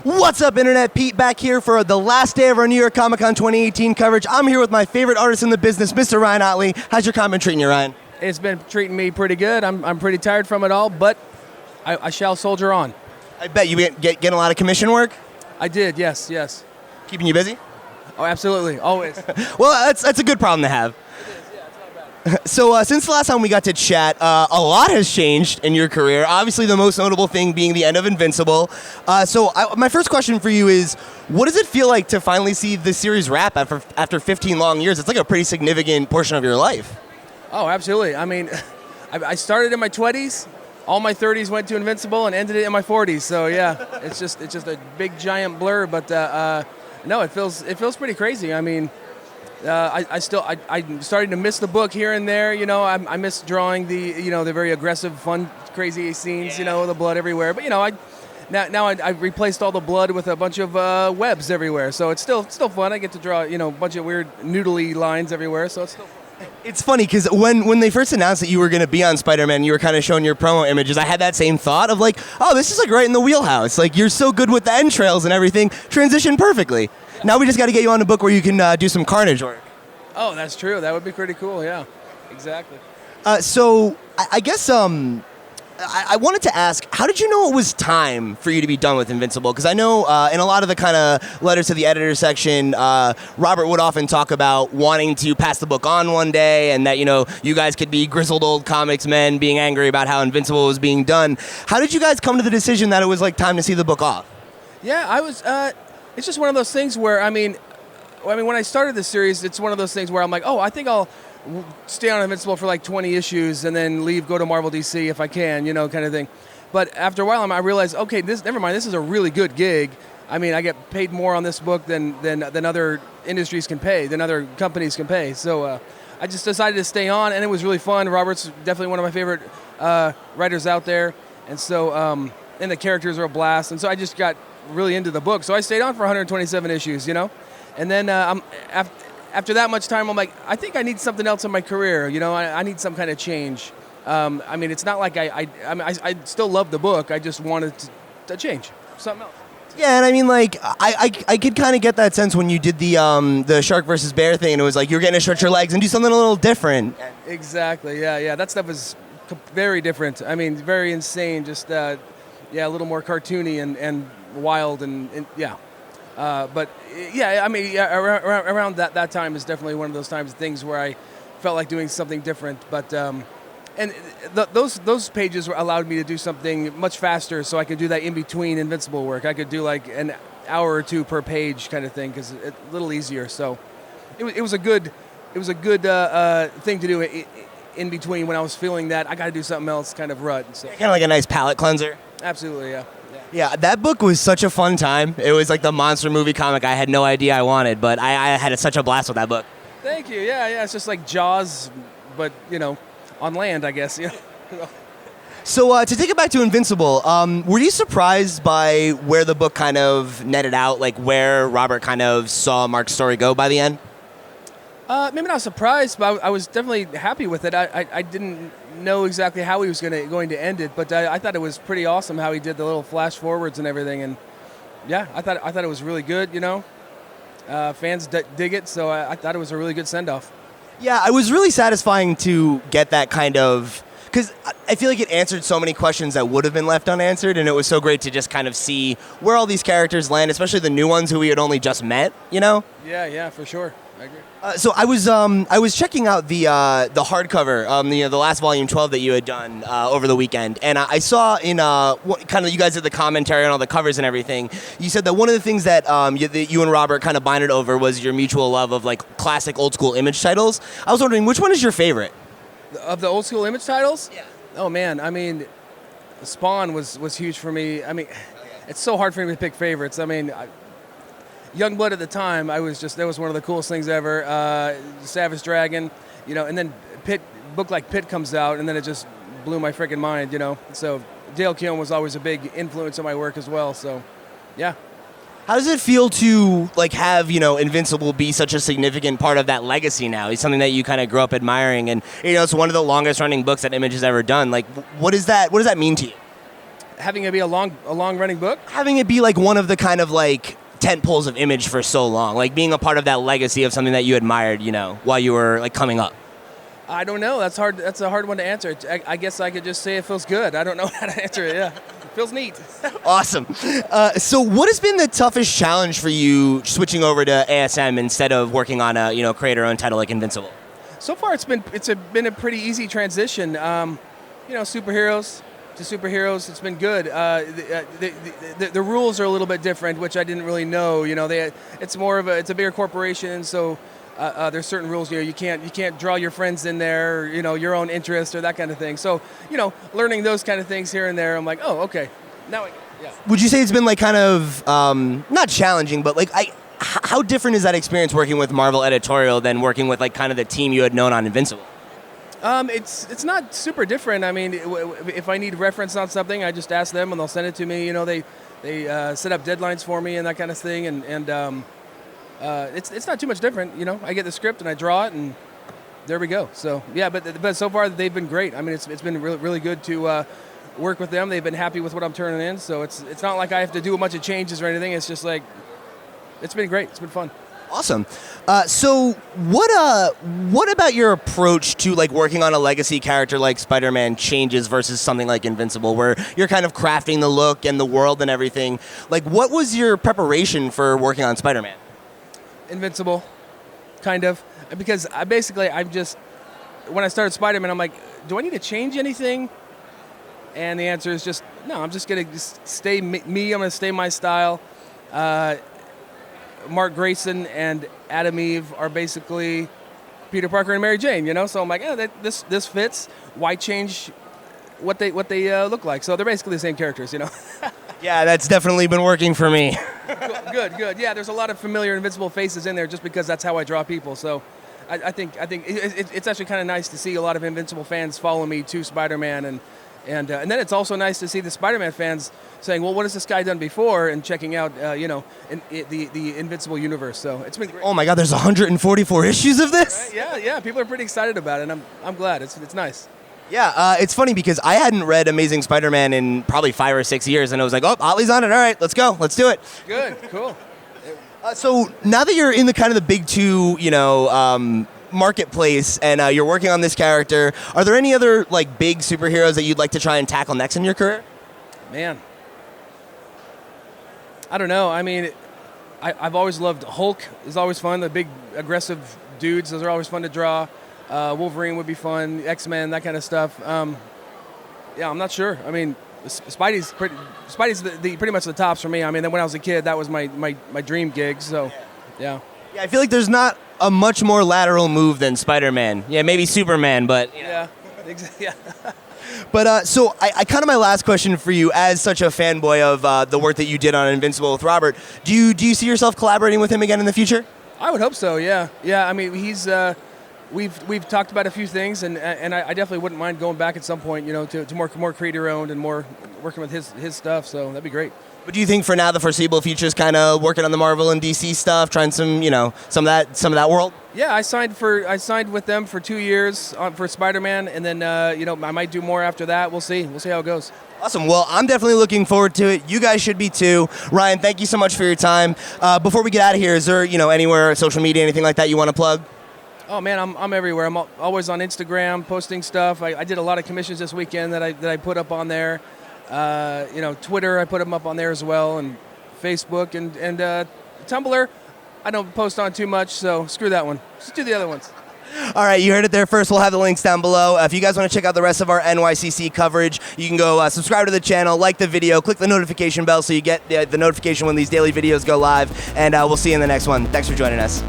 What's up, Internet? Pete back here for the last day of our New York Comic Con 2018 coverage. I'm here with my favorite artist in the business, Mr. Ryan Ottley. How's your con been treating you, Ryan? It's been treating me pretty good. I'm pretty tired from it all, but I shall soldier on. I bet you getting a lot of commission work? I did, yes. Keeping you busy? Oh, absolutely, always. Well, that's a good problem to have. It is, yeah, it's not bad. So since the last time we got to chat, a lot has changed in your career. Obviously, the most notable thing being the end of Invincible. My first question for you is, what does it feel like to finally see the series wrap after 15 long years? It's like a pretty significant portion of your life. Oh, absolutely. I mean, I started in my 20s. All my 30s went to Invincible and ended it in my 40s. So yeah, it's just a big giant blur. But no, it feels pretty crazy. I mean, I'm starting to miss the book here and there. You know, I miss drawing the very aggressive, fun, crazy scenes. You know, the blood everywhere. But I've replaced all the blood with a bunch of webs everywhere. So it's still fun. I get to draw a bunch of weird noodly lines everywhere. So it's still fun. It's funny because when they first announced that you were going to be on Spider-Man, you were kind of showing your promo images. I had that same thought of like, oh, this is like right in the wheelhouse. Like, you're so good with the entrails and everything. Transition perfectly. Now we just got to get you on a book where you can do some carnage work. Oh, that's true. That would be pretty cool. Yeah, exactly. So I guess I wanted to ask, how did you know it was time for you to be done with Invincible? Because I know in a lot of the kind of letters to the editor section, Robert would often talk about wanting to pass the book on one day, and that, you guys could be grizzled old comics men being angry about how Invincible was being done. How did you guys come to the decision that it was like time to see the book off? Yeah, I was. It's just one of those things where I mean, when I started this series, it's one of those things where I'm like, oh, I think I'll stay on Invincible for like 20 issues and then leave, go to Marvel DC if I can, kind of thing. But after a while, I realized, okay, never mind, this is a really good gig. I mean, I get paid more on this book than other industries can pay, than other companies can pay. So I just decided to stay on, and it was really fun. Robert's definitely one of my favorite writers out there, and so and the characters are a blast, and so I just got really into the book. So I stayed on for 127 issues, and then after that much time, I'm like, I think I need something else in my career. I need some kind of change. I mean, it's not like I still love the book. I just wanted to change something else. Yeah, and I mean, like, I could kind of get that sense when you did the shark versus bear thing, and it was like, you're getting to stretch your legs and do something a little different. Exactly, yeah. That stuff was very different. I mean, very insane, just, a little more cartoony and wild, and yeah. But yeah, I mean, around that time is definitely one of those things where I felt like doing something different. But and those pages allowed me to do something much faster, so I could do that in between Invincible work. I could do like an hour or two per page kind of thing, because it's a little easier. So it was a good thing to do in between when I was feeling that I got to do something else kind of rut. So. Kind of like a nice palate cleanser. Absolutely, yeah. Yeah, that book was such a fun time. It was like the monster movie comic I had no idea I wanted, but I had such a blast with that book. Thank you. Yeah. It's just like Jaws, but, on land, I guess. Yeah. So to take it back to Invincible, were you surprised by where the book kind of netted out, like where Robert kind of saw Mark's story go by the end? Maybe not surprised, but I was definitely happy with it. I didn't know exactly how he was going to end it, but I thought it was pretty awesome how he did the little flash forwards and everything, and yeah, I thought it was really good. Fans dig it, so I thought it was a really good send off. Yeah, it was really satisfying to get that kind of, because I feel like it answered so many questions that would have been left unanswered, and it was so great to just kind of see where all these characters land, especially the new ones who we had only just met. Yeah, for sure. I agree. So I was checking out the hardcover, the last volume 12 that you had done over the weekend, and I saw in kind of, you guys did the commentary on all the covers and everything. You said that one of the things that you and Robert kind of bonded over was your mutual love of like classic old school Image titles. I was wondering, which one is your favorite? Of the old school Image titles? Yeah. Oh man, I mean, Spawn was huge for me. I mean, it's so hard for me to pick favorites. I mean. Youngblood at the time, that was one of the coolest things ever. Savage Dragon, and then book like Pitt comes out, and then it just blew my freaking mind, So Dale Keown was always a big influence on my work as well. So, yeah. How does it feel to like have Invincible be such a significant part of that legacy now? It's something that you kind of grew up admiring, and it's one of the longest running books that Image has ever done. Like, what does that mean to you? Having it be a long running book. Having it be like one of the kind of like tent poles of Image for so long, like being a part of that legacy of something that you admired, while you were like coming up. I don't know. That's hard. That's a hard one to answer. I guess I could just say it feels good. I don't know how to answer it. Yeah, it feels neat. Awesome. So, what has been the toughest challenge for you switching over to ASM instead of working on a creator-owned title like Invincible? So far, it's been a pretty easy transition. Superheroes to superheroes. It's been good. The rules are a little bit different, which I didn't really know. It's a bigger corporation, so. There's certain rules. You can't draw your friends in there, or, your own interest or that kind of thing. So, learning those kind of things here and there, I'm like, oh, okay. Now, yeah. Would you say it's been like kind of not challenging, but like how different is that experience working with Marvel editorial than working with like kind of the team you had known on Invincible? It's not super different. I mean, if I need reference on something, I just ask them and they'll send it to me. They set up deadlines for me and that kind of thing, and it's not too much different. I get the script and I draw it, and there we go. So yeah, but so far they've been great. I mean, it's been really, really good to work with them. They've been happy with what I'm turning in. So it's not like I have to do a bunch of changes or anything. It's just like it's been great. It's been fun. Awesome. So what about your approach to like working on a legacy character like Spider-Man changes versus something like Invincible, where you're kind of crafting the look and the world and everything? Like, what was your preparation for working on Spider-Man? Invincible, kind of, because when I started Spider-Man, I'm like, do I need to change anything? And the answer is just no. I'm just gonna stay me. I'm gonna stay my style. Mark Grayson and Adam Eve are basically Peter Parker and Mary Jane, So I'm like, this fits. Why change what they look like? So they're basically the same characters, Yeah, that's definitely been working for me. Good. Yeah, there's a lot of familiar Invincible faces in there just because that's how I draw people. So I think it's actually kind of nice to see a lot of Invincible fans follow me to Spider-Man, and then it's also nice to see the Spider-Man fans saying, well, what has this guy done before, and checking out the Invincible universe. So it's been great. Oh my God, there's 144 issues of this? Right? Yeah, people are pretty excited about it, and I'm glad. It's nice. Yeah, it's funny because I hadn't read Amazing Spider-Man in probably 5 or 6 years, and I was like, oh, Ottley's on it. All right, let's go. Let's do it. Good, cool. So now that you're in the kind of the big two, marketplace, and you're working on this character, are there any other like big superheroes that you'd like to try and tackle next in your career? Man, I don't know. I mean, I've always loved Hulk. Is always fun. The big aggressive dudes. Those are always fun to draw. Wolverine would be fun. X-Men, that kind of stuff. Yeah, I'm not sure. I mean, Spidey's pretty much the tops for me. I mean, then when I was a kid, that was my dream gig. So, yeah. Yeah, I feel like there's not a much more lateral move than Spider-Man. Yeah, maybe Superman, but yeah, exactly. Yeah. But so I kind of my last question for you, as such a fanboy of the work that you did on Invincible with Robert, do you see yourself collaborating with him again in the future? I would hope so. Yeah. I mean, he's. We've talked about a few things, and I definitely wouldn't mind going back at some point, to more creator owned and more working with his stuff. So that'd be great. But do you think for now the foreseeable future is kind of working on the Marvel and DC stuff, trying some of that world? Yeah, I signed with them for 2 years for Spider-Man, and then I might do more after that. We'll see how it goes. Awesome. Well, I'm definitely looking forward to it. You guys should be too. Ryan, thank you so much for your time. Before we get out of here, is there anywhere, social media, anything like that you want to plug? Oh man, I'm everywhere. I'm always on Instagram posting stuff. I did a lot of commissions this weekend that I put up on there. Twitter, I put them up on there as well, and Facebook and Tumblr. I don't post on too much, so screw that one. Just do the other ones. All right, you heard it there first. We'll have the links down below. If you guys want to check out the rest of our NYCC coverage, you can go subscribe to the channel, like the video, click the notification bell so you get the notification when these daily videos go live, and we'll see you in the next one. Thanks for joining us.